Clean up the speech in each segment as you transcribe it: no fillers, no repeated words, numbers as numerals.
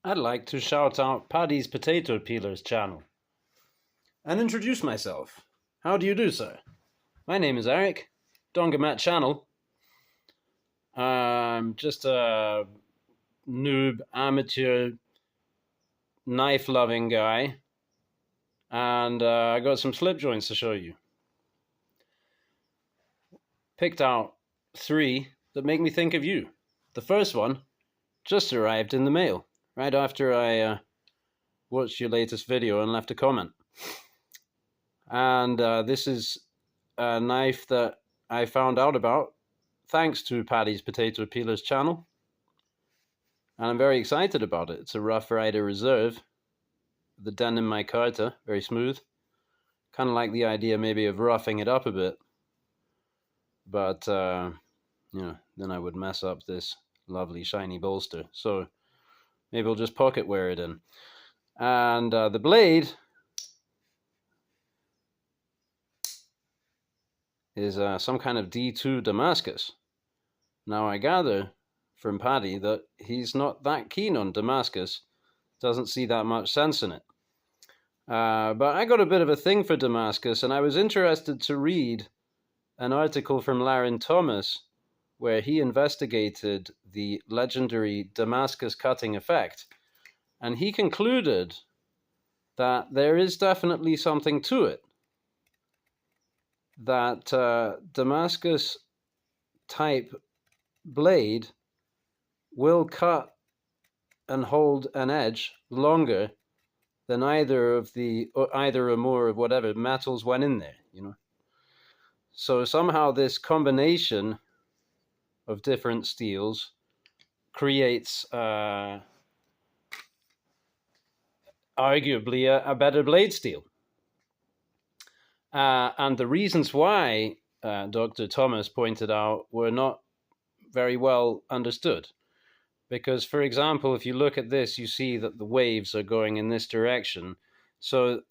I'd like to shout out Paddy's Potato Peelers channel and introduce myself. How do you do, sir? My name is Eric, Dongamat channel. I'm just a noob, amateur, knife-loving guy, and I got some slip joints to show you. Picked out 3 that make me think of you. The first one just arrived in the mail right after I watched your latest video and left a comment. And this is a knife that I found out about thanks to Paddy's Potato Peelers channel. And I'm very excited about it. It's a rough Ryder Reserve. The denim micarta, very smooth. Kind of like the idea maybe of roughing it up a bit. But, then I would mess up this lovely shiny bolster. So maybe I'll just pocket wear it in. And the blade is some kind of D2 Damascus. Now I gather from Paddy that he's not that keen on Damascus, doesn't see that much sense in it. But I got a bit of a thing for Damascus, and I was interested to read an article from Larry Thomas where he investigated the legendary Damascus cutting effect. And he concluded that there is definitely something to it. That Damascus type blade will cut and hold an edge longer than either or more of whatever metals went in there, So somehow this combination of different steels creates arguably a better blade steel. And the reasons why Dr. Thomas pointed out were not very well understood. Because, for example, if you look at this, you see that the waves are going in this direction. So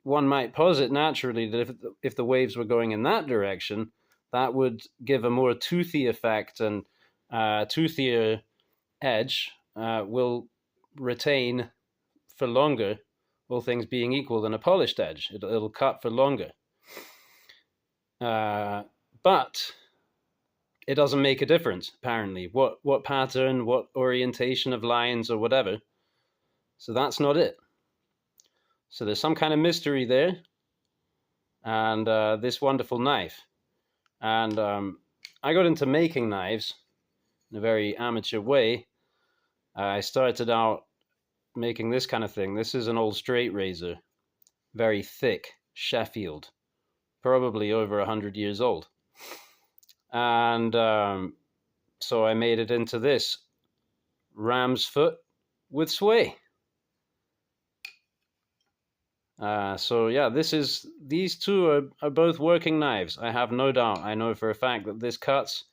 one might posit naturally that if the waves were going in that direction, that would give a more toothy effect, and toothier edge will retain for longer, all things being equal, than a polished edge. It'll cut for longer. But it doesn't make a difference, apparently, what pattern, what orientation of lines or whatever. So that's not it. So there's some kind of mystery there. And this wonderful knife. And I got into making knives in a very amateur way. I started out making this kind of thing. This is an old straight razor, very thick, Sheffield, probably over 100 years old. And so I made it into this ram's foot with sway. So yeah, these two are both working knives. I have no doubt. I know for a fact that this cuts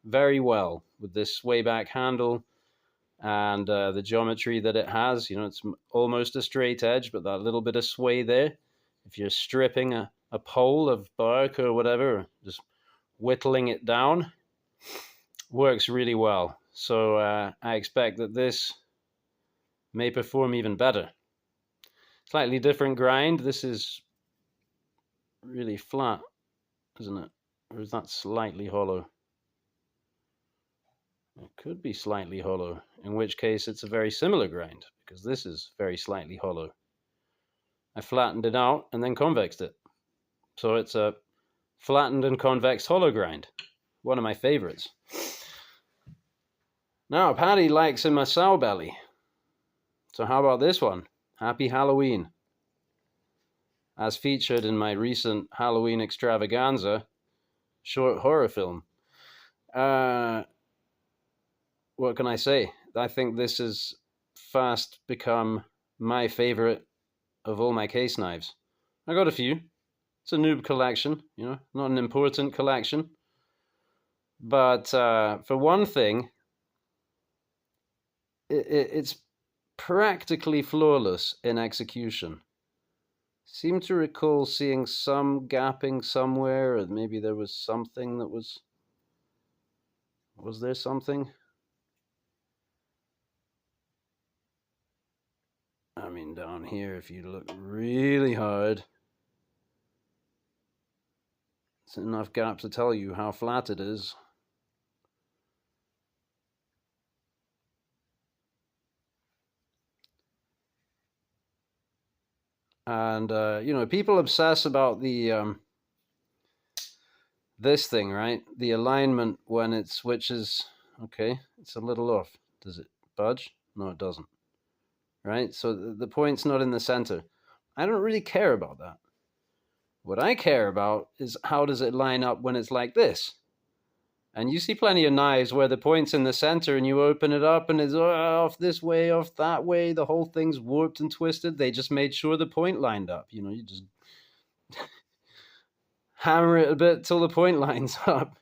very well with this sway back handle and the geometry that it has. It's almost a straight edge, but that little bit of sway there. If you're stripping a pole of bark or whatever, just whittling it down, works really well. So I expect that this may perform even better. Slightly different grind. This is really flat, isn't it? Or is that slightly hollow? It could be slightly hollow, in which case it's a very similar grind, because this is very slightly hollow. I flattened it out and then convexed it. So it's a flattened and convexed hollow grind. One of my favorites. Now, Paddy likes him a sow belly. So how about this one? Happy Halloween. As featured in my recent Halloween extravaganza short horror film. What can I say? I think this has fast become my favorite of all my case knives. I got a few. It's a noob collection, not an important collection. But for one thing, it's practically flawless in execution. Seem to recall seeing some gapping somewhere, or maybe there was something that was there something? I mean, down here, if you look really hard, it's enough gap to tell you how flat it is. And, you know, people obsess about the this thing, right? The alignment when it switches. Okay, it's a little off. Does it budge? No, it doesn't. Right? So the point's not in the center. I don't really care about that. What I care about is how does it line up when it's like this? And you see plenty of knives where the point's in the center and you open it up and it's off this way, off that way. The whole thing's warped and twisted. They just made sure the point lined up. You know, you just hammer it a bit till the point lines up.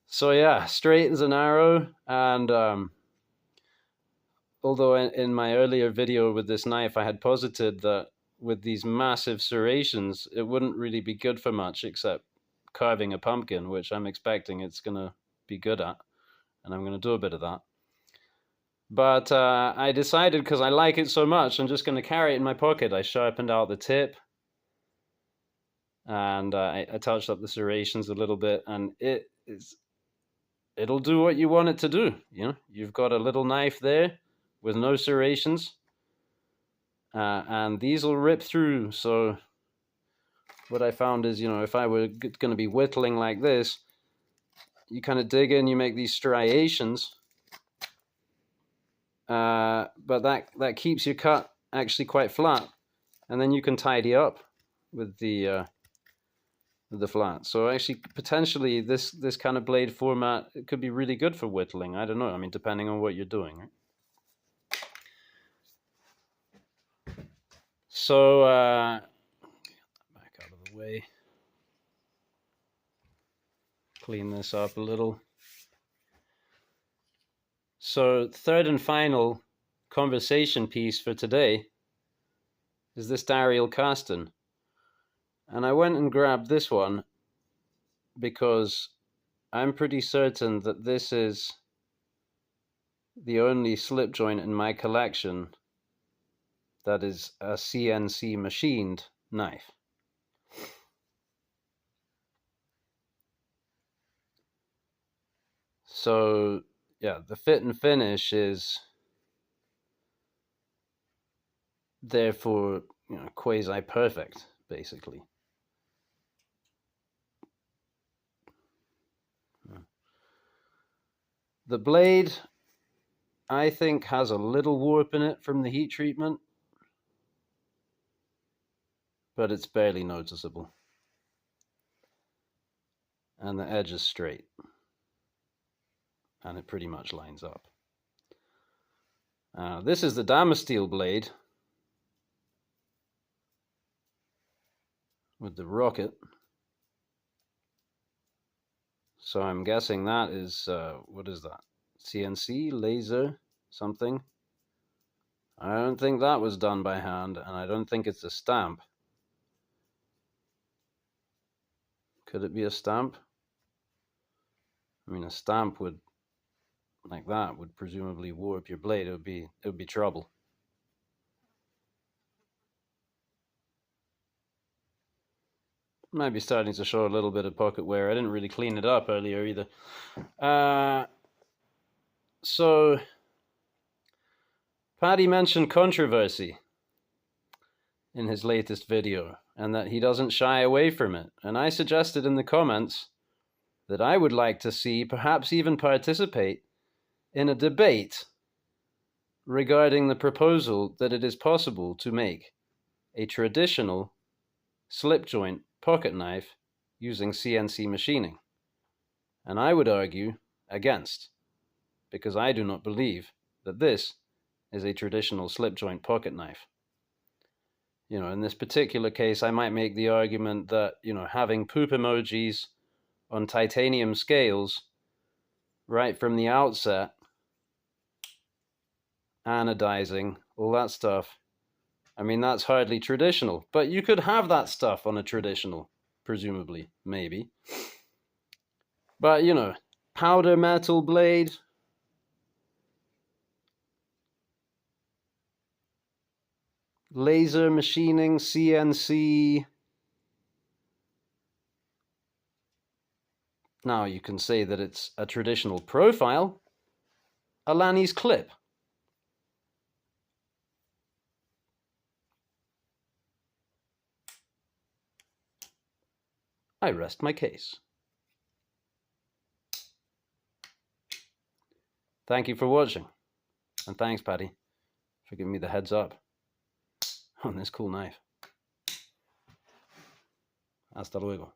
So yeah, straight as an arrow. And although in my earlier video with this knife, I had posited that with these massive serrations, it wouldn't really be good for much except carving a pumpkin, which I'm expecting it's going to be good at. And I'm going to do a bit of that. But I decided, because I like it so much, I'm just going to carry it in my pocket. I sharpened out the tip. And I touched up the serrations a little bit. And it'll do what you want it to do. You know, you've got a little knife there with no serrations. And these will rip through. So what I found is, you know, if I were going to be whittling like this, you kind of dig in, you make these striations. But that keeps your cut actually quite flat. And then you can tidy up with the flat. So actually, potentially, this kind of blade format, it could be really good for whittling. I don't know. I mean, depending on what you're doing, right? So, back out of the way. Clean this up a little. So, third and final conversation piece for today is this Darriel Caston. And I went and grabbed this one because I'm pretty certain that this is the only slip joint in my collection that is a CNC machined knife. So, yeah, the fit and finish is therefore, you know, quasi-perfect, basically. The blade, I think, has a little warp in it from the heat treatment, but it's barely noticeable. And the edge is straight. And it pretty much lines up. This is the Damasteel blade with the rocket. So I'm guessing that is, what is that? CNC, laser, something. I don't think that was done by hand, and I don't think it's a stamp. Could it be a stamp? I mean, a stamp would, like that, would presumably warp your blade. It would be trouble. Might be starting to show a little bit of pocket wear. I didn't really clean it up earlier either. So, Paddy mentioned controversy in his latest video, and that he doesn't shy away from it. And I suggested in the comments that I would like to see, perhaps even participate, in a debate regarding the proposal that it is possible to make a traditional slip joint pocket knife using CNC machining. And I would argue against, because I do not believe that this is a traditional slip joint pocket knife. You know, in this particular case, I might make the argument that, you know, having poop emojis on titanium scales right from the outset, anodizing, all that stuff, I mean, that's hardly traditional. But you could have that stuff on a traditional, presumably, maybe. But, you know, powder metal blade, laser machining, CNC. Now you can say that it's a traditional profile, a Lanny's clip. I rest my case. Thank you for watching, and thanks, Paddy, for giving me the heads up on this cool knife. Hasta luego.